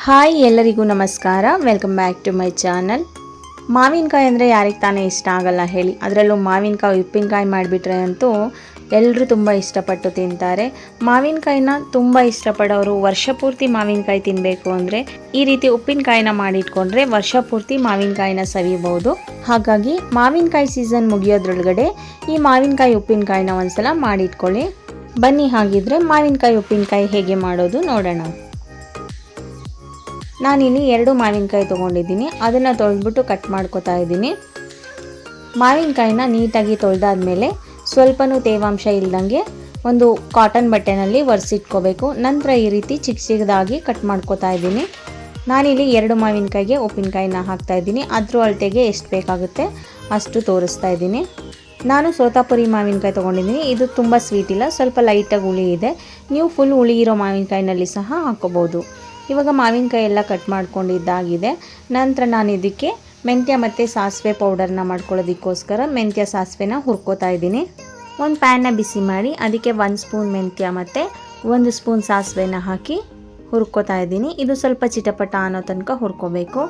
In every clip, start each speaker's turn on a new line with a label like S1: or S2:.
S1: Hi ಎಲ್ಲರಿಗೂ ನಮಸ್ಕಾರ. Welcome back to my channel. ಮಾವಿನಕಾಯಿ ಅಂದರೆ ಯಾರಿಗೆ ತಾನೇ ಇಷ್ಟ ಆಗಲ್ಲ ಹೇಳಿ. ಅದರಲ್ಲೂ ಮಾವಿನಕಾಯಿ ಉಪ್ಪಿನಕಾಯಿ ಮಾಡಿಬಿಟ್ರೆ ಅಂತೂ ಎಲ್ಲರೂ ತುಂಬ ಇಷ್ಟಪಟ್ಟು ತಿಂತಾರೆ. ಮಾವಿನಕಾಯಿನ ತುಂಬ ಇಷ್ಟಪಡೋರು ವರ್ಷ ಪೂರ್ತಿ ಮಾವಿನಕಾಯಿ ತಿನ್ನಬೇಕು ಅಂದರೆ ಈ ರೀತಿ ಉಪ್ಪಿನಕಾಯಿನ ಮಾಡಿಟ್ಕೊಂಡ್ರೆ ವರ್ಷ ಪೂರ್ತಿ ಮಾವಿನಕಾಯಿನ ಸವಿಬಹುದು. ಹಾಗಾಗಿ ಮಾವಿನಕಾಯಿ ಸೀಸನ್ ಮುಗಿಯೋದ್ರೊಳಗಡೆ ಈ ಮಾವಿನಕಾಯಿ ಉಪ್ಪಿನಕಾಯಿನ ಒಂದ್ಸಲ ಮಾಡಿಟ್ಕೊಳ್ಳಿ. ಬನ್ನಿ ಹಾಗಿದ್ರೆ ಮಾವಿನಕಾಯಿ ಉಪ್ಪಿನಕಾಯಿ ಹೇಗೆ ಮಾಡೋದು ನೋಡೋಣ. ನಾನಿಲ್ಲಿ 2 ಮಾವಿನಕಾಯಿ ತೊಗೊಂಡಿದ್ದೀನಿ. ಅದನ್ನು ತೊಳೆದ್ಬಿಟ್ಟು ಕಟ್ ಮಾಡ್ಕೊತಾ ಇದ್ದೀನಿ. ಮಾವಿನಕಾಯಿನ ನೀಟಾಗಿ ತೊಳೆದಾದ್ಮೇಲೆ ಸ್ವಲ್ಪನೂ ತೇವಾಂಶ ಇಲ್ದಂಗೆ ಒಂದು ಕಾಟನ್ ಬಟ್ಟೆನಲ್ಲಿ ಒರೆಸಿಟ್ಕೋಬೇಕು. ನಂತರ ಈ ರೀತಿ ಚಿಕ್ಕ ಚಿಕ್ಕದಾಗಿ ಕಟ್ ಮಾಡ್ಕೊತಾ ಇದ್ದೀನಿ. ನಾನಿಲ್ಲಿ 2 ಮಾವಿನಕಾಯಿಗೆ ಉಪ್ಪಿನಕಾಯಿನ ಹಾಕ್ತಾ ಇದ್ದೀನಿ. ಅದ್ರ ಅಳತೆಗೆ ಎಷ್ಟು ಬೇಕಾಗುತ್ತೆ ಅಷ್ಟು ತೋರಿಸ್ತಾ ಇದ್ದೀನಿ. ನಾನು ಸೋತಾಪುರಿ ಮಾವಿನಕಾಯಿ ತೊಗೊಂಡಿದ್ದೀನಿ. ಇದು ತುಂಬ ಸ್ವೀಟ್ ಇಲ್ಲ, ಸ್ವಲ್ಪ ಲೈಟಾಗಿ ಹುಳಿ ಇದೆ. ನೀವು ಫುಲ್ ಹುಳಿ ಇರೋ ಮಾವಿನಕಾಯಿನಲ್ಲಿ ಸಹ ಹಾಕೋಬೋದು. ಇವಾಗ ಮಾವಿನಕಾಯಿ ಎಲ್ಲ ಕಟ್ ಮಾಡ್ಕೊಂಡಿದ್ದಾಗಿದೆ. ನಂತರ ನಾನು ಇದಕ್ಕೆ ಮೆಂತ್ಯ ಮತ್ತು ಸಾಸಿವೆ ಪೌಡರ್ನ ಮಾಡ್ಕೊಳ್ಳೋದಕ್ಕೋಸ್ಕರ ಮೆಂತ್ಯ ಸಾಸಿವೆನ ಹುರ್ಕೋತಾ ಇದ್ದೀನಿ. ಒಂದು ಪ್ಯಾನ್ನ ಬಿಸಿ ಮಾಡಿ ಅದಕ್ಕೆ 1 ಸ್ಪೂನ್ ಮೆಂತ್ಯ ಮತ್ತು 1 ಸ್ಪೂನ್ ಸಾಸಿವೆನ ಹಾಕಿ ಹುರ್ಕೋತಾ ಇದ್ದೀನಿ. ಇದು ಸ್ವಲ್ಪ ಚಿಟಪಟ ಅನ್ನೋ ತನಕ ಹುರ್ಕೋಬೇಕು.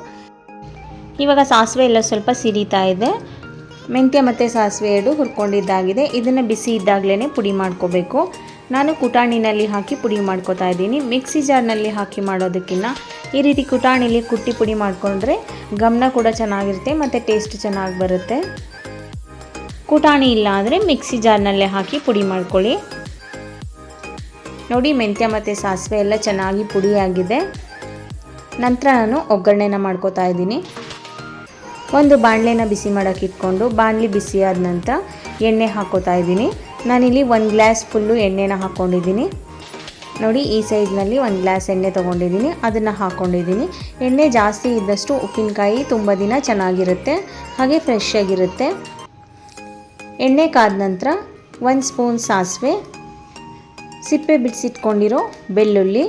S1: ಇವಾಗ ಸಾಸಿವೆ ಎಲ್ಲ ಸ್ವಲ್ಪ ಸಿಡಿತಾ ಇದೆ. ಮೆಂತ್ಯ ಮತ್ತು ಸಾಸಿವೆ ಎರಡು ಹುರ್ಕೊಂಡಿದ್ದಾಗಿದೆ. ಇದನ್ನು ಬಿಸಿ ಇದ್ದಾಗಲೇ ಪುಡಿ ಮಾಡ್ಕೋಬೇಕು. ನಾನು ಕುಟಾಣಿನಲ್ಲಿ ಹಾಕಿ ಪುಡಿ ಮಾಡ್ಕೋತಾ ಇದ್ದೀನಿ. ಮಿಕ್ಸಿ ಜಾರ್ನಲ್ಲಿ ಹಾಕಿ ಮಾಡೋದಕ್ಕಿಂತ ಈ ರೀತಿ ಕುಟಾಣಿಲಿ ಕುಟ್ಟಿ ಪುಡಿ ಮಾಡಿಕೊಂಡ್ರೆ ಗಮನ ಕೂಡ ಚೆನ್ನಾಗಿರುತ್ತೆ ಮತ್ತು ಟೇಸ್ಟ್ ಚೆನ್ನಾಗಿ ಬರುತ್ತೆ. ಕುಟಾಣಿ ಇಲ್ಲ ಅಂದರೆ ಮಿಕ್ಸಿ ಜಾರ್ನಲ್ಲೇ ಹಾಕಿ ಪುಡಿ ಮಾಡ್ಕೊಳ್ಳಿ. ನೋಡಿ, ಮೆಂತ್ಯ ಮತ್ತು ಸಾಸಿವೆ ಎಲ್ಲ ಚೆನ್ನಾಗಿ ಪುಡಿಯಾಗಿದೆ. ನಂತರ ನಾನು ಒಗ್ಗರಣೆನ ಮಾಡ್ಕೋತಾ ಇದ್ದೀನಿ. ಒಂದು ಬಾಣಲೆನ ಬಿಸಿ ಮಾಡೋಕ್ಕೆ ಇಟ್ಕೊಂಡು ಬಾಣಲಿ ಬಿಸಿಯಾದ ನಂತರ ಎಣ್ಣೆ ಹಾಕೋತಾ ಇದ್ದೀನಿ. ನಾನಿಲ್ಲಿ 1 ಗ್ಲಾಸ್ ಫುಲ್ಲು ಎಣ್ಣೆನ ಹಾಕ್ಕೊಂಡಿದ್ದೀನಿ. ನೋಡಿ, ಈ ಸೈಜ್ನಲ್ಲಿ 1 ಗ್ಲಾಸ್ ಎಣ್ಣೆ ತೊಗೊಂಡಿದ್ದೀನಿ. ಅದನ್ನು ಹಾಕ್ಕೊಂಡಿದ್ದೀನಿ. ಎಣ್ಣೆ ಜಾಸ್ತಿ ಇದ್ದಷ್ಟು ಉಪ್ಪಿನಕಾಯಿ ತುಂಬ ದಿನ ಚೆನ್ನಾಗಿರುತ್ತೆ, ಹಾಗೆ ಫ್ರೆಶ್ ಆಗಿರುತ್ತೆ. ಎಣ್ಣೆ ಕಾದ ನಂತರ 1 ಸ್ಪೂನ್ ಸಾಸಿವೆ, ಸಿಪ್ಪೆ ಬಿಡಿಸಿಟ್ಕೊಂಡಿರೋ ಬೆಳ್ಳುಳ್ಳಿ,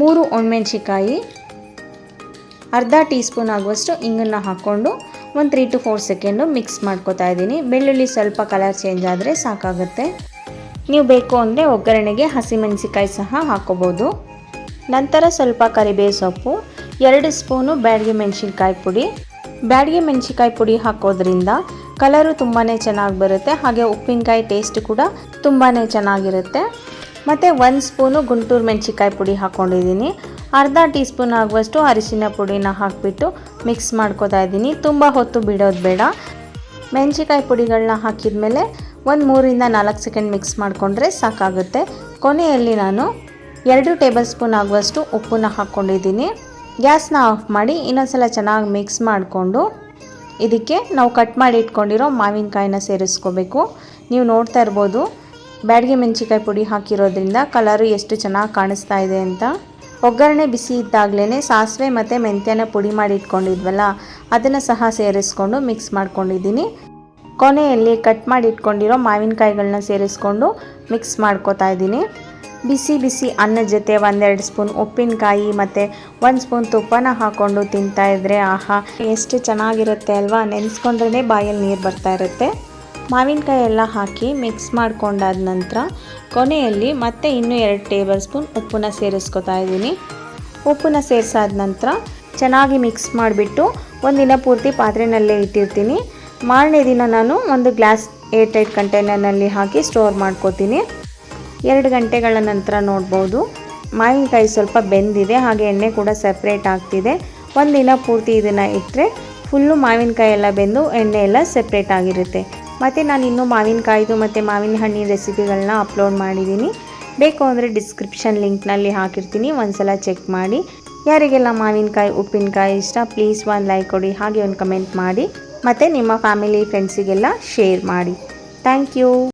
S1: 3 ಒಣಮೆಣಸಿಕಾಯಿ, ಅರ್ಧ ಟೀ ಸ್ಪೂನ್ ಆಗುವಷ್ಟು ಇಂಗನ್ನು ಹಾಕ್ಕೊಂಡು ಒಂದು 3 to 4 ಸೆಕೆಂಡು ಮಿಕ್ಸ್ ಮಾಡ್ಕೋತಾ ಇದ್ದೀನಿ. ಬೆಳ್ಳುಳ್ಳಿ ಸ್ವಲ್ಪ ಕಲರ್ ಚೇಂಜ್ ಆದರೆ ಸಾಕಾಗುತ್ತೆ. ನೀವು ಬೇಕು ಅಂದರೆ ಒಗ್ಗರಣೆಗೆ ಹಸಿಮೆಣಸಿಕಾಯಿ ಸಹ ಹಾಕ್ಕೋಬೋದು. ನಂತರ ಸ್ವಲ್ಪ ಕರಿಬೇವು ಸೊಪ್ಪು, 2 ಸ್ಪೂನು ಬ್ಯಾಡಗಿ ಮೆಣಸಿನ್ಕಾಯಿ ಪುಡಿ. ಬ್ಯಾಡಗಿ ಮೆಣಸಿನ್ಕಾಯಿ ಪುಡಿ ಹಾಕೋದ್ರಿಂದ ಕಲರು ತುಂಬಾ ಚೆನ್ನಾಗಿ ಬರುತ್ತೆ, ಹಾಗೆ ಉಪ್ಪಿನಕಾಯಿ ಟೇಸ್ಟ್ ಕೂಡ ತುಂಬಾ ಚೆನ್ನಾಗಿರುತ್ತೆ. ಮತ್ತು 1 ಸ್ಪೂನು ಗುಂಟೂರು ಮೆಣಸಿನ್ಕಾಯಿ ಪುಡಿ ಹಾಕ್ಕೊಂಡಿದ್ದೀನಿ. ಅರ್ಧ ಟೀ ಸ್ಪೂನ್ ಆಗುವಷ್ಟು ಅರಿಶಿನ ಪುಡಿನ ಹಾಕಿಬಿಟ್ಟು ಮಿಕ್ಸ್ ಮಾಡ್ಕೋತಾ ಇದ್ದೀನಿ. ತುಂಬ ಹೊತ್ತು ಬಿಡೋದು ಬೇಡ. ಮೆಣಸಿನ್ಕಾಯಿ ಪುಡಿಗಳನ್ನ ಹಾಕಿದ ಮೇಲೆ ಒಂದು 3 ಇಂದ 4 ಸೆಕೆಂಡ್ ಮಿಕ್ಸ್ ಮಾಡಿಕೊಂಡ್ರೆ ಸಾಕಾಗುತ್ತೆ. ಕೊನೆಯಲ್ಲಿ ನಾನು 2 ಟೇಬಲ್ ಸ್ಪೂನ್ ಆಗುವಷ್ಟು ಉಪ್ಪನ್ನ ಹಾಕ್ಕೊಂಡಿದ್ದೀನಿ. ಗ್ಯಾಸ್ನ ಆಫ್ ಮಾಡಿ ಇನ್ನೊಂದ್ಸಲ ಚೆನ್ನಾಗಿ ಮಿಕ್ಸ್ ಮಾಡಿಕೊಂಡು ಇದಕ್ಕೆ ನಾವು ಕಟ್ ಮಾಡಿ ಇಟ್ಕೊಂಡಿರೋ ಮಾವಿನಕಾಯಿನ ಸೇರಿಸ್ಕೋಬೇಕು. ನೀವು ನೋಡ್ತಾ ಇರ್ಬೋದು, ಬ್ಯಾಡಗಿ ಮೆಣಸಿನ್ಕಾಯಿ ಪುಡಿ ಹಾಕಿರೋದ್ರಿಂದ ಕಲರು ಎಷ್ಟು ಚೆನ್ನಾಗಿ ಕಾಣಿಸ್ತಾ ಇದೆ ಅಂತ. ಒಗ್ಗರಣೆ ಬಿಸಿ ಇದ್ದಾಗಲೇ ಸಾಸಿವೆ ಮತ್ತು ಮೆಂತ್ಯನ ಪುಡಿ ಮಾಡಿ ಇಟ್ಕೊಂಡಿದ್ವಲ್ಲ, ಅದನ್ನು ಸಹ ಸೇರಿಸ್ಕೊಂಡು ಮಿಕ್ಸ್ ಮಾಡ್ಕೊಂಡಿದ್ದೀನಿ. ಕೊನೆಯಲ್ಲಿ ಕಟ್ ಮಾಡಿ ಇಟ್ಕೊಂಡಿರೋ ಮಾವಿನಕಾಯಿಗಳನ್ನ ಸೇರಿಸ್ಕೊಂಡು ಮಿಕ್ಸ್ ಮಾಡ್ಕೋತಾ ಇದ್ದೀನಿ. ಬಿಸಿ ಬಿಸಿ ಅನ್ನದ ಜೊತೆ 1-2 ಸ್ಪೂನ್ ಉಪ್ಪಿನಕಾಯಿ ಮತ್ತು 1 ಸ್ಪೂನ್ ತುಪ್ಪನ ಹಾಕ್ಕೊಂಡು ತಿಂತಾಯಿದ್ರೆ ಆಹಾ, ಎಷ್ಟು ಚೆನ್ನಾಗಿರುತ್ತೆ ಅಲ್ವಾ. ನೆನೆಸ್ಕೊಂಡ್ರೇ ಬಾಯಲ್ಲಿ ನೀರು ಬರ್ತಾ ಇರುತ್ತೆ. ಮಾವಿನಕಾಯಿ ಎಲ್ಲ ಹಾಕಿ ಮಿಕ್ಸ್ ಮಾಡ್ಕೊಂಡಾದ ನಂತರ ಕೊನೆಯಲ್ಲಿ ಮತ್ತೆ ಇನ್ನೂ 2 ಟೇಬಲ್ ಸ್ಪೂನ್ ಉಪ್ಪನ್ನ ಸೇರಿಸ್ಕೊತಾ ಇದ್ದೀನಿ. ಉಪ್ಪನ್ನ ಸೇರಿಸಾದ ನಂತರ ಚೆನ್ನಾಗಿ ಮಿಕ್ಸ್ ಮಾಡಿಬಿಟ್ಟು ಒಂದಿನ ಪೂರ್ತಿ ಪಾತ್ರೆನಲ್ಲೇ ಇಟ್ಟಿರ್ತೀನಿ. ಮಾರನೇ ದಿನ ನಾನು ಒಂದು ಗ್ಲಾಸ್ ಏರ್ ಟೈಟ್ ಕಂಟೈನರ್ನಲ್ಲಿ ಹಾಕಿ ಸ್ಟೋರ್ ಮಾಡ್ಕೋತೀನಿ. 2 ಗಂಟೆಗಳ ನಂತರ ನೋಡ್ಬೋದು, ಮಾವಿನಕಾಯಿ ಸ್ವಲ್ಪ ಬೆಂದಿದೆ, ಹಾಗೆ ಎಣ್ಣೆ ಕೂಡ ಸಪ್ರೇಟ್ ಆಗ್ತಿದೆ. ಒಂದಿನ ಪೂರ್ತಿ ಇದನ್ನು ಇಟ್ಟರೆ ಫುಲ್ಲು ಮಾವಿನಕಾಯಿ ಎಲ್ಲ ಬೆಂದು ಎಣ್ಣೆ ಎಲ್ಲ ಸಪ್ರೇಟ್ ಆಗಿರುತ್ತೆ. ಮತ್ತು ನಾನು ಇನ್ನೂ ಮಾವಿನಕಾಯಿದು ಮತ್ತು ಮಾವಿನ ಹಣ್ಣಿನ ರೆಸಿಪಿಗಳನ್ನ ಅಪ್ಲೋಡ್ ಮಾಡಿದ್ದೀನಿ. ಬೇಕು ಅಂದರೆ ಡಿಸ್ಕ್ರಿಪ್ಷನ್ ಲಿಂಕ್ನಲ್ಲಿ ಹಾಕಿರ್ತೀನಿ, ಒಂದ್ಸಲ ಚೆಕ್ ಮಾಡಿ. ಯಾರಿಗೆಲ್ಲ ಮಾವಿನಕಾಯಿ ಉಪ್ಪಿನಕಾಯಿ ಇಷ್ಟ ಪ್ಲೀಸ್ ಒಂದು ಲೈಕ್ ಕೊಡಿ, ಹಾಗೆ ಒಂದು ಕಮೆಂಟ್ ಮಾಡಿ. ಮತ್ತು ನಿಮ್ಮ ಫ್ಯಾಮಿಲಿ ಫ್ರೆಂಡ್ಸಿಗೆಲ್ಲ ಶೇರ್ ಮಾಡಿ. Thank you.